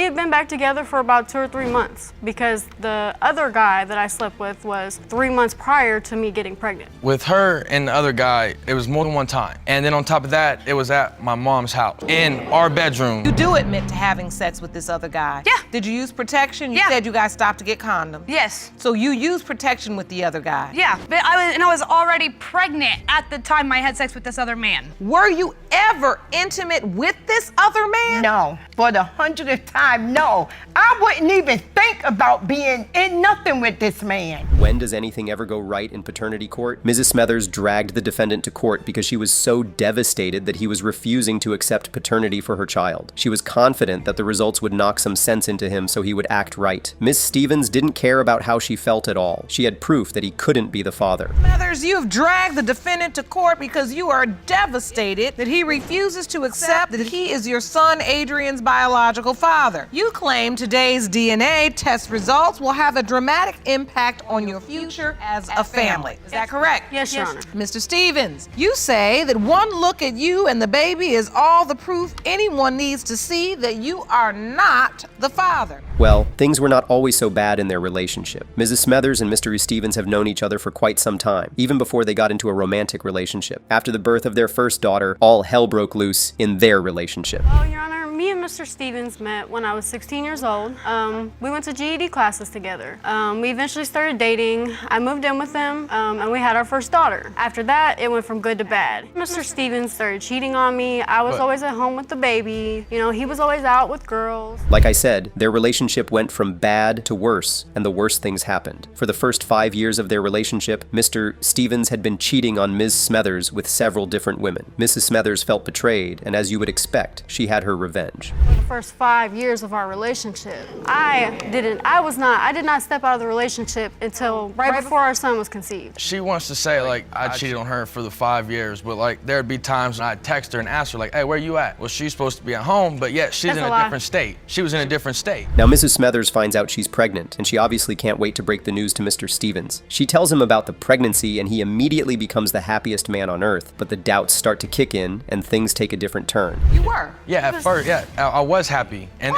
had been back together for about 2 or 3 months because the other guy that I slept with was 3 months prior to me getting pregnant. With her and the other guy, it was more than one time. And then on top of that, it was at my mom's house, in our bedroom. You do admit to having sex with this other guy. Yeah. Did you use protection? You Yeah. said you guys stopped to get condoms. Yes. So you used protection with the other guy. Yeah, but I was already pregnant at the time I had sex with this other man. Were you ever intimate with this other man? No, for the 100th time, no. I wouldn't even think about being in nothing with this man. When does anything ever go right in paternity court? Mrs. Smethers dragged the defendant to court because she was so devastated that he was refusing to accept paternity for her child. She was confident that the results would knock some sense into him so he would act right. Miss Stevens didn't care about how she felt at all. She had proof that he couldn't be the father. Smethers, you have dragged the defendant to court because you are devastated that he refuses to accept that he is your son Adrian's biological father. You claim today's DNA test results will have a dramatic impact on your future as a family. Is that correct? Yes, Your Honor. Mr. Stevens, you say that one look at you and the baby is all the proof anyone needs to see that you are not the father. Well, things were not always so bad in their relationship. Mrs. Smethers and Mr. Stevens have known each other for quite some time, even before they got into a romantic relationship. After the birth of their first daughter, all hell broke loose in their relationship. Well, Your Honor, me and Mr. Stevens met when I was 16 years old. We went to GED classes together. We eventually started dating. I moved in with him, and we had our first daughter. After that, it went from good to bad. Mr. Stevens started cheating on me. I was always at home with the baby. You know, he was always out with girls. Like I said, their relationship went from bad to worse, and the worst things happened. For the first 5 years of their relationship, Mr. Stevens had been cheating on Ms. Smethers with several different women. Mrs. Smethers felt betrayed, and as you would expect, she had her revenge. For the first 5 years of our relationship, I did not step out of the relationship until right before our son was conceived. She wants to say, like, I cheated on her for the 5 years, but, like, there'd be times when I'd text her and ask her, like, hey, where you at? Well, she's supposed to be at home, but yet she's in a different state. She was in a different state. Now, Mrs. Smethers finds out she's pregnant, and she obviously can't wait to break the news to Mr. Stevens. She tells him about the pregnancy, and he immediately becomes the happiest man on earth, but the doubts start to kick in, and things take a different turn. You were? Yeah, at first, yeah, I was happy. And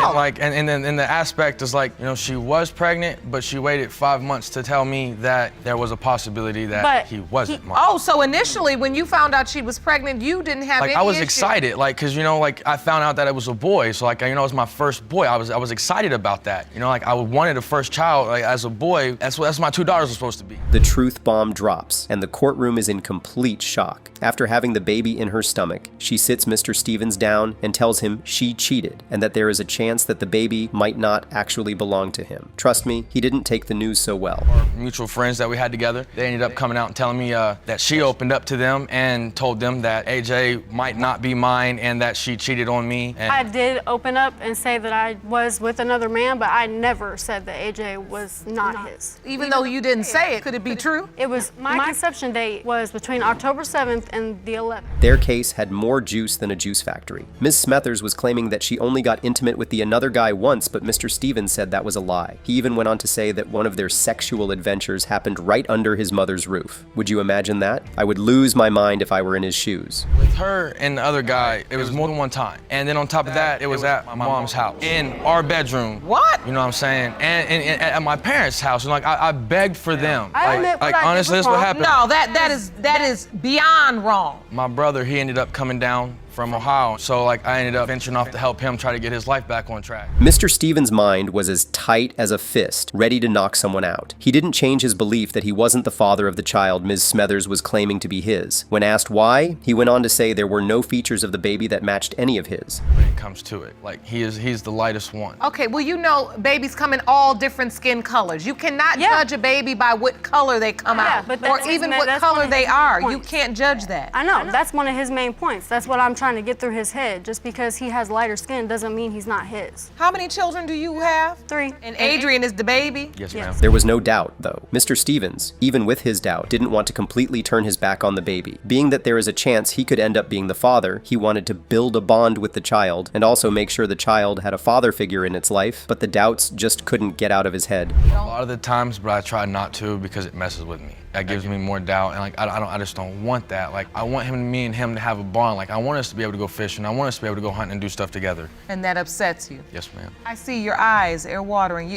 then the aspect is like, you know, she was pregnant, but she waited 5 months to tell me that there was a possibility that he wasn't mine. Oh, so initially when you found out she was pregnant, you didn't have any I was issue. excited, like, cause you know, like I found out that it was a boy, so like, you know, it was my first boy. I was excited about that. You know, like I wanted a first child, like as a boy. That's what my 2 daughters were supposed to be. The truth bomb drops, and the courtroom is in complete shock. After having the baby in her stomach, she sits Mr. Stevens down and tells him she cheated, and that there is a chance that the baby might not actually belong to him. Trust me, he didn't take the news so well. Our mutual friends that we had together, they ended up coming out and telling me that she opened up to them and told them that AJ might not be mine and that she cheated on me. And I did open up and say that I was with another man, but I never said that AJ was not his. Even though you didn't say it, could it be true? It was, my conception date was between October 7th and the 11th. Their case had more juice than a juice factory. Ms. Smethers was claiming that she only got intimate with the another guy once, but Mr. Stevens said that was a lie. He even went on to say that one of their sexual adventures happened right under his mother's roof. Would you imagine that? I would lose my mind if I were in his shoes. with her and the other guy, it was more than one time. And then on top of that, it was at my mom's house, in our bedroom. What? You know what I'm saying? And at my parents' house. And like I begged for them. I admit what I did honestly, was this what wrong. happened. No, that is beyond wrong. My brother, he ended up coming down from Ohio. So like I ended up venturing off to help him try to get his life back on track. Mr. Stevens' mind was as tight as a fist, ready to knock someone out. He didn't change his belief that he wasn't the father of the child Ms. Smethers was claiming to be his. When asked why, he went on to say there were no features of the baby that matched any of his. When it comes to it, like he's the lightest one. Okay, well, you know babies come in all different skin colors. You cannot judge a baby by what color they come out, but or even what color they are. You can't judge that. I know, that's one of his main points. That's what I'm trying to get through his head. Just because he has lighter skin doesn't mean he's not his. How many children do you have? 3. And Adrian is the baby? Yes, ma'am. There was no doubt, though. Mr. Stevens, even with his doubt, didn't want to completely turn his back on the baby. Being that there is a chance he could end up being the father, he wanted to build a bond with the child and also make sure the child had a father figure in its life, but the doubts just couldn't get out of his head. A lot of the times, but I try not to because it messes with me. That gives me more doubt, and like I just don't want that. Like I want me and him to have a bond. Like I want us to be able to go fishing. I want us to be able to go hunting and do stuff together. And that upsets you? Yes, ma'am. I see your eyes, air watering.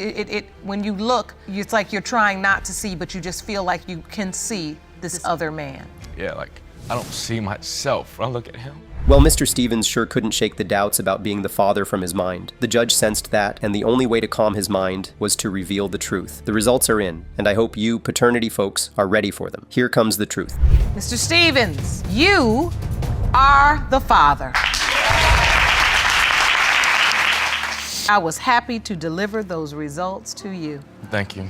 When you look, it's like you're trying not to see, but you just feel like you can see this other man. Yeah, like I don't see myself when I look at him. Well, Mr. Stevens sure couldn't shake the doubts about being the father from his mind. The judge sensed that, and the only way to calm his mind was to reveal the truth. The results are in, and I hope you paternity folks are ready for them. Here comes the truth. Mr. Stevens, you are the father. I was happy to deliver those results to you. Thank you.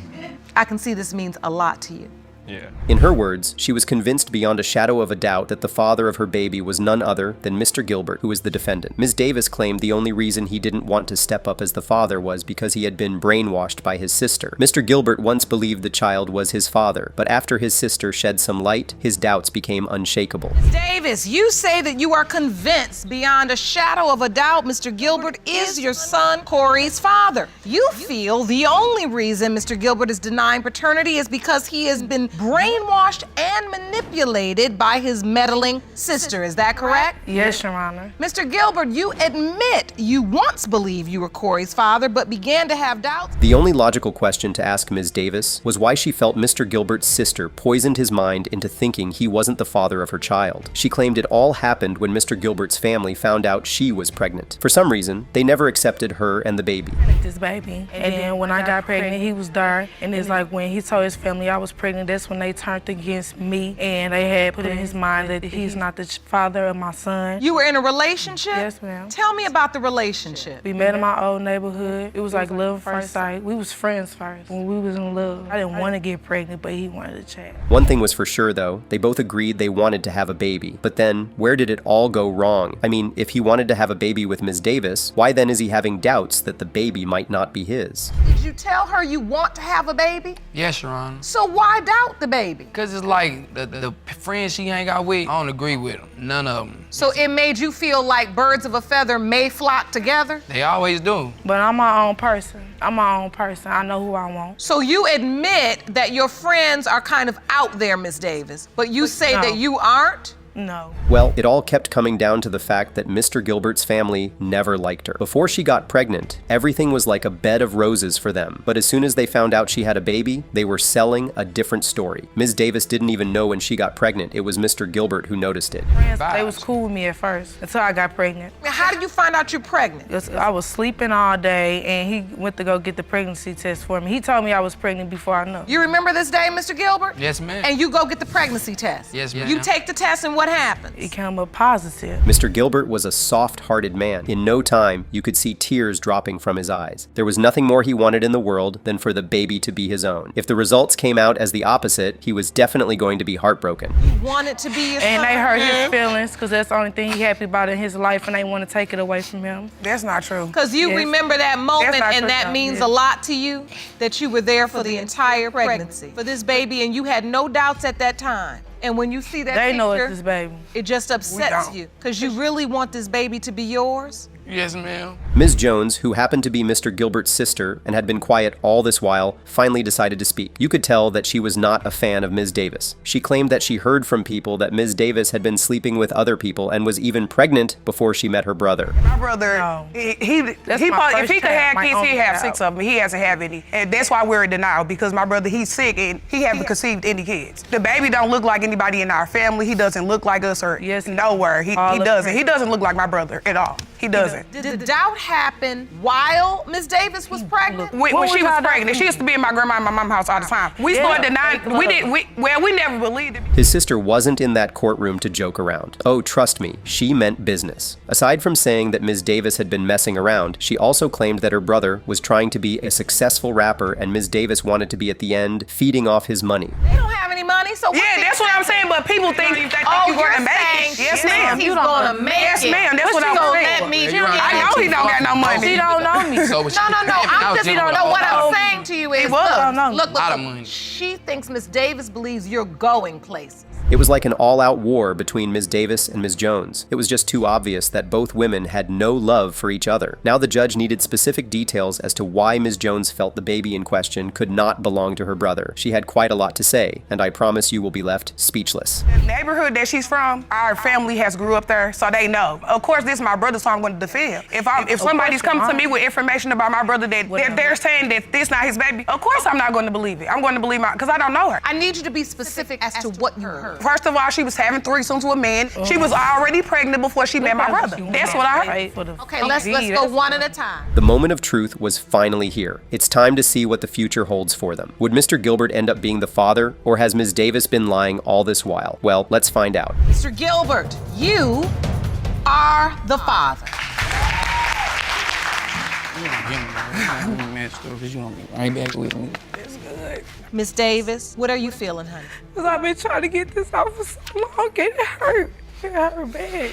I can see this means a lot to you. Yeah. In her words, she was convinced beyond a shadow of a doubt that the father of her baby was none other than Mr. Gilbert, who was the defendant. Ms. Davis claimed the only reason he didn't want to step up as the father was because he had been brainwashed by his sister. Mr. Gilbert once believed the child was his father, but after his sister shed some light, his doubts became unshakable. Ms. Davis, you say that you are convinced beyond a shadow of a doubt Mr. Gilbert is your son Corey's father. You feel the only reason Mr. Gilbert is denying paternity is because he has been brainwashed and manipulated by his meddling sister. Is that correct? Yes, Your Honor. Mr. Gilbert, you admit you once believed you were Corey's father, but began to have doubts. The only logical question to ask Ms. Davis was why she felt Mr. Gilbert's sister poisoned his mind into thinking he wasn't the father of her child. She claimed it all happened when Mr. Gilbert's family found out she was pregnant. For some reason, they never accepted her and the baby. This baby. And then when I got pregnant, he was there. And it's like when he told his family I was pregnant, that's when they turned against me. And they had put in his mind that he's not the father of my son. You were in a relationship? Yes, ma'am. Tell me about the relationship. We met in my old neighborhood. It was like love at first sight. We was friends first when we was in love. I didn't want to get pregnant, but he wanted a child. One thing was for sure though, they both agreed they wanted to have a baby. But then, where did it all go wrong? I mean, if he wanted to have a baby with Ms. Davis, why then is he having doubts that the baby might not be his? Did you tell her you want to have a baby? Yes, Your Honor. So why doubt the baby? Because it's like the friends she hang out with, I don't agree with them. None of them. So it made you feel like birds of a feather may flock together? They always do. But I'm my own person. I'm my own person. I know who I want. So you admit that your friends are kind of out there, Miss Davis, but you say no. that you aren't? No. Well, it all kept coming down to the fact that Mr. Gilbert's family never liked her. Before she got pregnant, everything was like a bed of roses for them. But as soon as they found out she had a baby, they were selling a different story. Ms. Davis didn't even know when she got pregnant. It was Mr. Gilbert who noticed it. They was cool with me at first until I got pregnant. How did you find out you're pregnant? I was sleeping all day and he went to go get the pregnancy test for me. He told me I was pregnant before I knew. You remember this day, Mr. Gilbert? Yes, ma'am. And you go get the pregnancy test? Yes, ma'am. You take the test and what happens? It came up positive. Mr. Gilbert was a soft-hearted man. In no time, you could see tears dropping from his eyes. There was nothing more he wanted in the world than for the baby to be his own. If the results came out as the opposite, he was definitely going to be heartbroken. You want it to be your And son? they hurt his feelings because that's the only thing he happy about in his life and they want to take it away from him. That's not true. Because you Yes. remember that moment That's not and true, that no. means Yes. a lot to you, that you were there for the entire pregnancy, for this baby, and you had no doubts at that time. And when you see that They picture, know it's his baby. it just upsets don't. you because you really want this baby to be yours. Yes, ma'am. Ms. Jones, who happened to be Mr. Gilbert's sister and had been quiet all this while, finally decided to speak. You could tell that she was not a fan of Ms. Davis. She claimed that she heard from people that Ms. Davis had been sleeping with other people and was even pregnant before she met her brother. My brother, No. That's he my probably, if first he could child, have my kids, only he'd have child. 6 of them. He hasn't have any. And that's why we're in denial, because my brother, he's sick and he haven't conceived any kids. The baby don't look like anybody in our family. He doesn't look like us or Yes. nowhere. He All of doesn't. them. He doesn't look like my brother at all. He doesn't. Did the doubt happen while Miss Davis was pregnant? When What she was was y'all pregnant, doing? she used to be in my grandma and my mom's house all the time. We Yeah. started denying, we never believed it. His sister wasn't in that courtroom to joke around. Oh, trust me, she meant business. Aside from saying that Ms. Davis had been messing around, she also claimed that her brother was trying to be a successful rapper and Ms. Davis wanted to be at the end feeding off his money. They don't have any money, so Yeah, that's what I'm saying, but people think Oh, you're you're gonna make saying it. Yes, ma'am. he's gonna make Yes, it. ma'am, that's what I'm gonna saying. let me Yeah, you're right. I know he don't got no money. She don't know me. So No, I'm just, no, what I'm saying to you is, was. look, Lot of money. she thinks Miss Davis believes you're going places. It was like an all-out war between Ms. Davis and Ms. Jones. It was just too obvious that both women had no love for each other. Now the judge needed specific details as to why Ms. Jones felt the baby in question could not belong to her brother. She had quite a lot to say, and I promise you will be left speechless. The neighborhood that she's from, our family has grew up there, so they know. Of course, this is my brother, so I'm going to defend. If somebody's come to me with information about my brother that they're saying that this not his baby, of course I'm not going to believe it. I'm going to believe because I don't know her. I need you to be specific as to what you heard. First of all, she was having threesomes with men. She was already pregnant before she met my brother. That's what I heard. Okay, let's go one at a time. The moment of truth was finally here. It's time to see what the future holds for them. Would Mr. Gilbert end up being the father, or has Ms. Davis been lying all this while? Well, let's find out. Mr. Gilbert, you are the father. Miss Davis, what are you feeling, honey? Because I've been trying to get this out for so long, and it hurt. It hurt bad.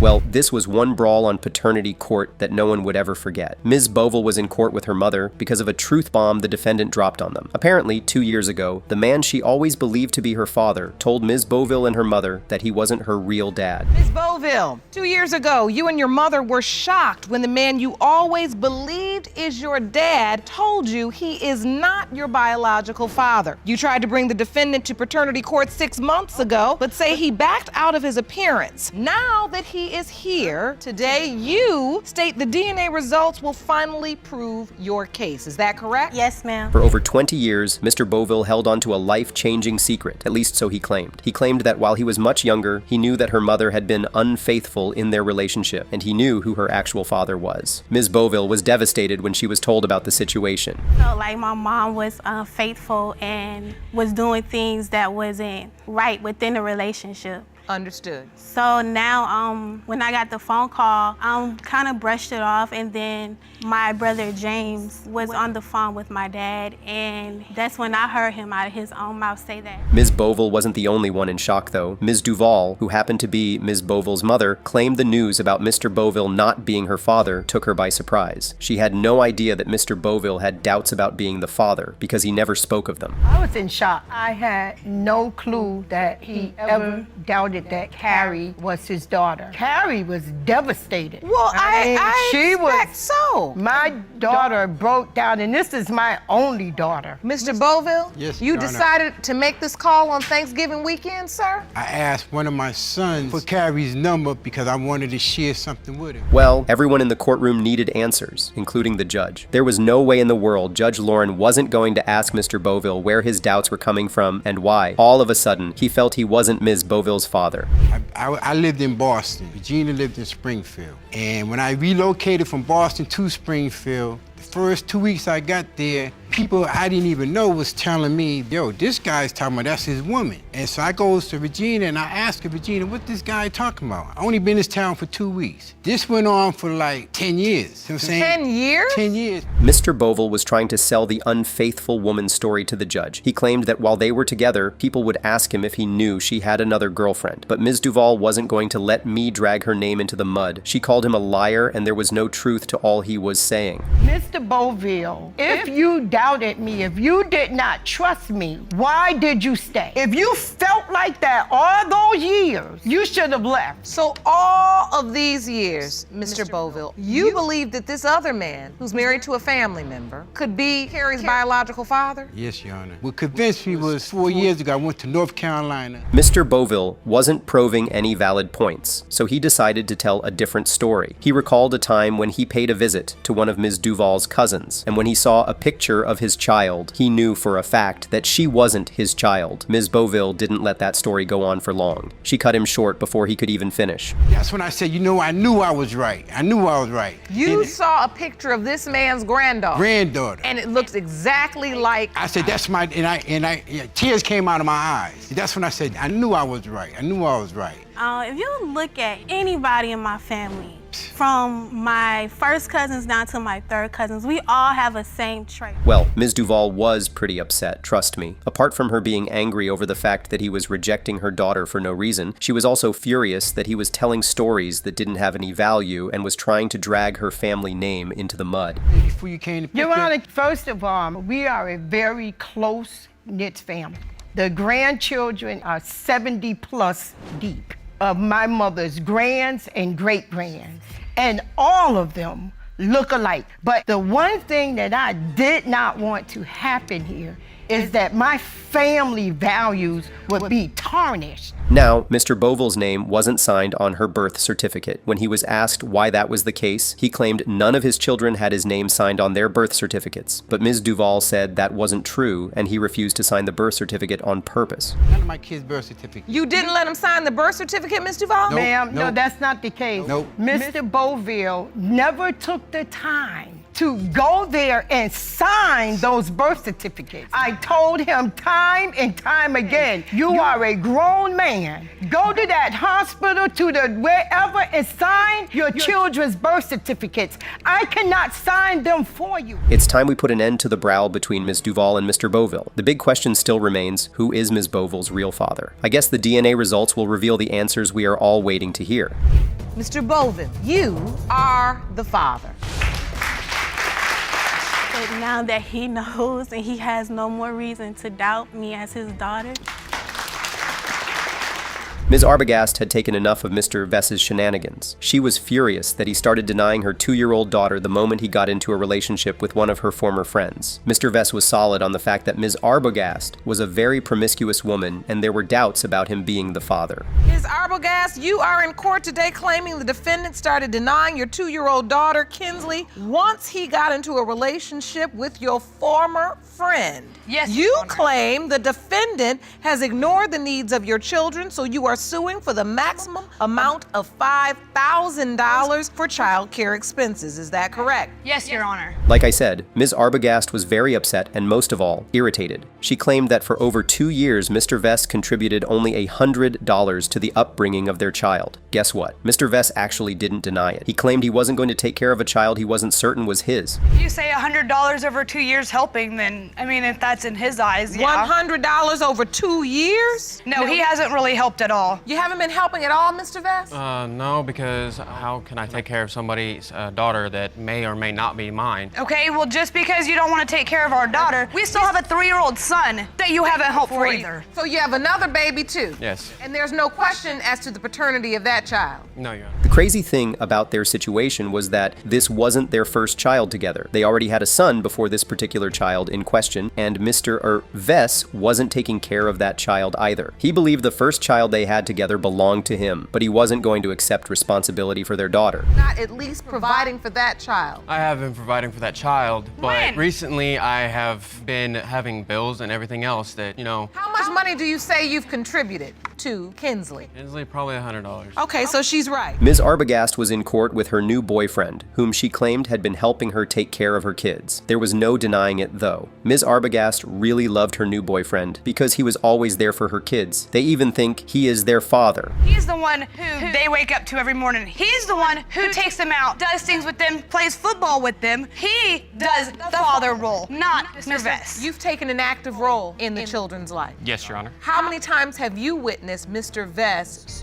Well, this was one brawl on paternity court that no one would ever forget. Ms. Bovell was in court with her mother because of a truth bomb the defendant dropped on them. Apparently, 2 years ago, the man she always believed to be her father told Ms. Bovell and her mother that he wasn't her real dad. Ms. Bovell, 2 years ago, you and your mother were shocked when the man you always believed is your dad told you he is not your biological father. You tried to bring the defendant to paternity court 6 months ago, but say he backed out of his appearance. Now that he is here today, you state the DNA results will finally prove your case. Is that correct? Yes, ma'am. For over 20 years, Mr. Bovell held on to a life-changing secret, at least so he claimed. He claimed that while he was much younger, he knew that her mother had been unfaithful in their relationship, and he knew who her actual father was. Ms. Bovell was devastated when she was told about the situation. Felt like my mom was unfaithful and was doing things that wasn't right within the relationship. Understood. So now, when I got the phone call, I kind of brushed it off, and then my brother James was on the phone with my dad, and that's when I heard him out of his own mouth say that. Ms. Bovell wasn't the only one in shock, though. Ms. Duval, who happened to be Ms. Bovell's mother, claimed the news about Mr. Bovell not being her father took her by surprise. She had no idea that Mr. Bovell had doubts about being the father because he never spoke of them. I was in shock. I had no clue that he ever doubted that Carrie was his daughter. Carrie was devastated. Well, I she expect was so. My daughter broke down, and this is my only daughter. Mr. Bovell, yes, you Your Honor. decided to make this call on Thanksgiving weekend, sir? I asked one of my sons for Carrie's number because I wanted to share something with him. Well, everyone in the courtroom needed answers, including the judge. There was no way in the world Judge Lauren wasn't going to ask Mr. Bovell where his doubts were coming from and why. All of a sudden, he felt he wasn't Ms. Bovell's father. I lived in Boston. Regina lived in Springfield. And when I relocated from Boston to Springfield, the first 2 weeks I got there, people I didn't even know was telling me, yo, this guy's talking about that's his woman. And so I goes to Regina and I asked her, Regina, what this guy talking about? I only been in this town for 2 weeks. This went on for like 10 years. You know what I'm saying? 10 years? 10 years. Mr. Bovell was trying to sell the unfaithful woman's story to the judge. He claimed that while they were together, people would ask him if he knew she had another girlfriend. But Ms. Duval wasn't going to let me drag her name into the mud. She called him a liar and there was no truth to all he was saying. Mr. Bovell, if you doubted me, if you did not trust me, why did you stay? If you felt like that all those years, you should have left. So all of these years, Mr. Bovell, you believe that this other man, who's married to a family member, could be Carrie's biological father? Yes, Your Honor. What convinced me was 4 years ago, I went to North Carolina. Mr. Bovell wasn't proving any valid points, so he decided to tell a different story. He recalled a time when he paid a visit to one of Ms. Duval's cousins, and when he saw a picture of his child, he knew for a fact that she wasn't his child. Ms. Bovell didn't let that story go on for long. She cut him short before he could even finish. That's when I said, you know, I knew I was right. I knew I was right. You saw a picture of this man's granddaughter. Granddaughter. And it looks exactly like... I said, that's my, tears came out of my eyes. That's when I said, I knew I was right. I knew I was right. If you look at anybody in my family, from my first cousins down to my third cousins, we all have a same trait. Well, Ms. Duval was pretty upset, trust me. Apart from her being angry over the fact that he was rejecting her daughter for no reason, she was also furious that he was telling stories that didn't have any value and was trying to drag her family name into the mud. Before you came to Your Honor, first of all, we are a very close-knit family. The grandchildren are 70 plus deep of my mother's grands and great-grands. And all of them look alike. But the one thing that I did not want to happen here is that my family values would be tarnished. Now, Mr. Boville's name wasn't signed on her birth certificate. When he was asked why that was the case, he claimed none of his children had his name signed on their birth certificates. But Ms. Duval said that wasn't true, and he refused to sign the birth certificate on purpose. None of my kids' birth certificates. You didn't let him sign the birth certificate, Ms. Duval? Nope, Ma'am, no, nope. that's not the case. Nope. Mr. Boville never took the time to go there and sign those birth certificates. I told him time and time again, you are a grown man. Go to that hospital, to the wherever, and sign your children's birth certificates. I cannot sign them for you. It's time we put an end to the brawl between Ms. Duval and Mr. Boville. The big question still remains, who is Ms. Boville's real father? I guess the DNA results will reveal the answers we are all waiting to hear. Mr. Boville, you are the father. But now that he knows and he has no more reason to doubt me as his daughter. Ms. Arbogast had taken enough of Mr. Vess's shenanigans. She was furious that he started denying her 2-year-old daughter the moment he got into a relationship with one of her former friends. Mr. Vess was solid on the fact that Ms. Arbogast was a very promiscuous woman, and there were doubts about him being the father. Ms. Arbogast, you are in court today claiming the defendant started denying your 2-year-old daughter, Kinsley, once he got into a relationship with your former friend. Yes, You Your Honor. claim the defendant has ignored the needs of your children, so you are suing for the maximum amount of $5,000 for child care expenses. Is that correct? Yes, Your Honor. Like I said, Ms. Arbogast was very upset and most of all, irritated. She claimed that for over 2 years, Mr. Vess contributed only $100 to the upbringing of their child. Guess what? Mr. Vess actually didn't deny it. He claimed he wasn't going to take care of a child he wasn't certain was his. If you say $100 over 2 years helping, then, I mean, if that's in his eyes, yeah. $100 over 2 years? No, he hasn't really helped at all. You haven't been helping at all, Mr. Vess? No, because how can I take care of somebody's daughter that may or may not be mine? Okay, well, just because you don't want to take care of our daughter, we still have a 3-year-old son that you haven't helped for either. So you have another baby too? Yes. And there's no question as to the paternity of that child? No, Your Honor. The crazy thing about their situation was that this wasn't their first child together. They already had a son before this particular child in question, and Mr. Vess wasn't taking care of that child either. He believed the first child they had together belonged to him, but he wasn't going to accept responsibility for their daughter. Not at least providing for that child. I have been providing for that child, but When? recently I have been having bills and everything else that, you know, How much money do you say you've contributed to Kinsley? Kinsley, probably $100. Okay, so she's right. Ms. Arbogast was in court with her new boyfriend, whom she claimed had been helping her take care of her kids. There was no denying it, though. Ms. Arbogast really loved her new boyfriend because he was always there for her kids. They even think he is their father. He's the one who they wake up to every morning. He's the one who takes them out, does things with them, plays football with them. He does the father role, not Mr. Vess. You've taken an active role in the children's life. Yes, Your Honor. How many times have you witnessed Mr. Vess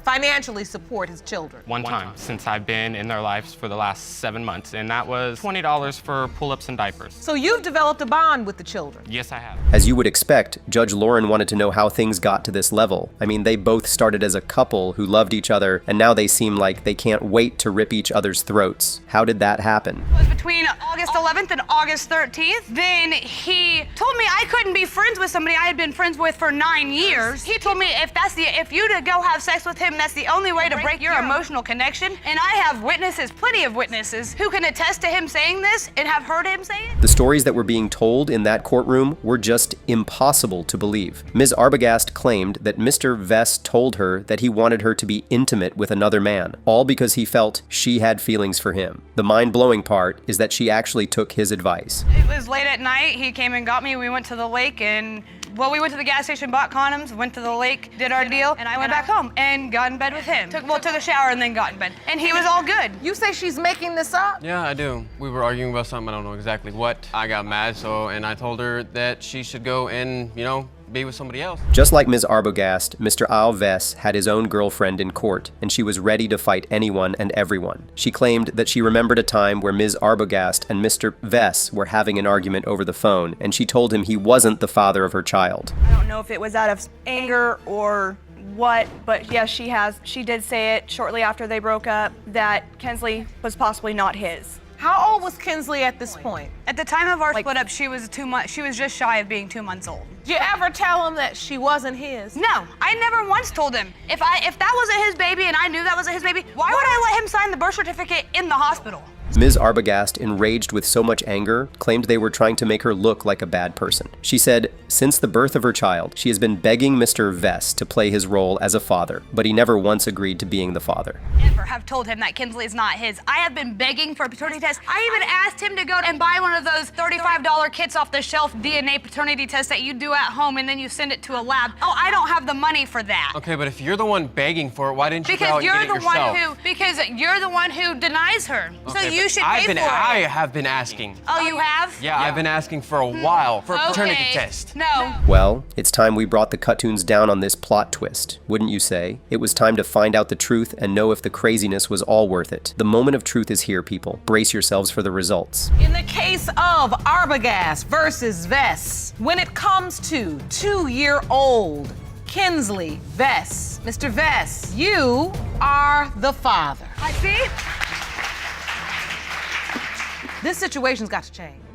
financially support his children? One time since I've been in their lives for the last 7 months, and that was $20 for pull-ups and diapers. So you've developed a bond with the children. Yes, I have. As you would expect, Judge Lauren wanted to know how things got to this level. I mean, they both started as a couple who loved each other, and now they seem like they can't wait to rip each other's throats. How did that happen? It was between August 11th and August 13th. Then he told me I couldn't be friends with somebody I had been friends with for 9 years. He told me if you to go have sex with him, that's the only way to break your emotional connection. And I have witnesses, plenty of witnesses, who can attest to him saying this and have heard him say it. The stories that were being told in that courtroom were just impossible to believe. Ms. Arbogast claimed that Mr. Vess told her that he wanted her to be intimate with another man, all because he felt she had feelings for him. The mind-blowing part is that she actually took his advice. It was late at night. He came and got me. We went to the lake and we went to the gas station, bought condoms, went to the lake, did our deal, and I went back home and got in bed with him. Took a shower and then got in bed. And he was all good. You say she's making this up? Yeah, I do. We were arguing about something, I don't know exactly what. I got mad, and I told her that she should go and, be with somebody else. Just like Ms. Arbogast, Mr. Alves had his own girlfriend in court, and she was ready to fight anyone and everyone. She claimed that she remembered a time where Ms. Arbogast and Mr. Vess were having an argument over the phone, and she told him he wasn't the father of her child. I don't know if it was out of anger or what, but yes, she did say it shortly after they broke up that Kinsley was possibly not his. How old was Kinsley at this point? At the time of our split up, she was just shy of being 2 months old. Did you ever tell him that she wasn't his? No, I never once told him. If that wasn't his baby and I knew that wasn't his baby, why would I let him sign the birth certificate in the hospital? Ms. Arbogast, enraged with so much anger, claimed they were trying to make her look like a bad person. She said, since the birth of her child, she has been begging Mr. Vess to play his role as a father, but he never once agreed to being the father. Never have told him that Kinsley is not his. I have been begging for a paternity test. I even asked him to go and buy one of those $35 kits off the shelf DNA paternity tests that you do at home and then you send it to a lab. Oh, I don't have the money for that. Okay, but if you're the one begging for it, why didn't you go out and get it yourself? Because you're the one who denies her. Okay, so you should pay for it. I have been asking. Oh, you have? Yeah, I've been asking for a while for a paternity test. No. Well, it's time we brought the Cuttoons down on this plot twist, wouldn't you say? It was time to find out the truth and know if the craziness was all worth it. The moment of truth is here, people. Brace yourselves for the results. In the case of Arbogast versus Vess, when it comes to 2-year-old Kinsley Vess, Mr. Vess, you are the father. I see. This situation's got to change.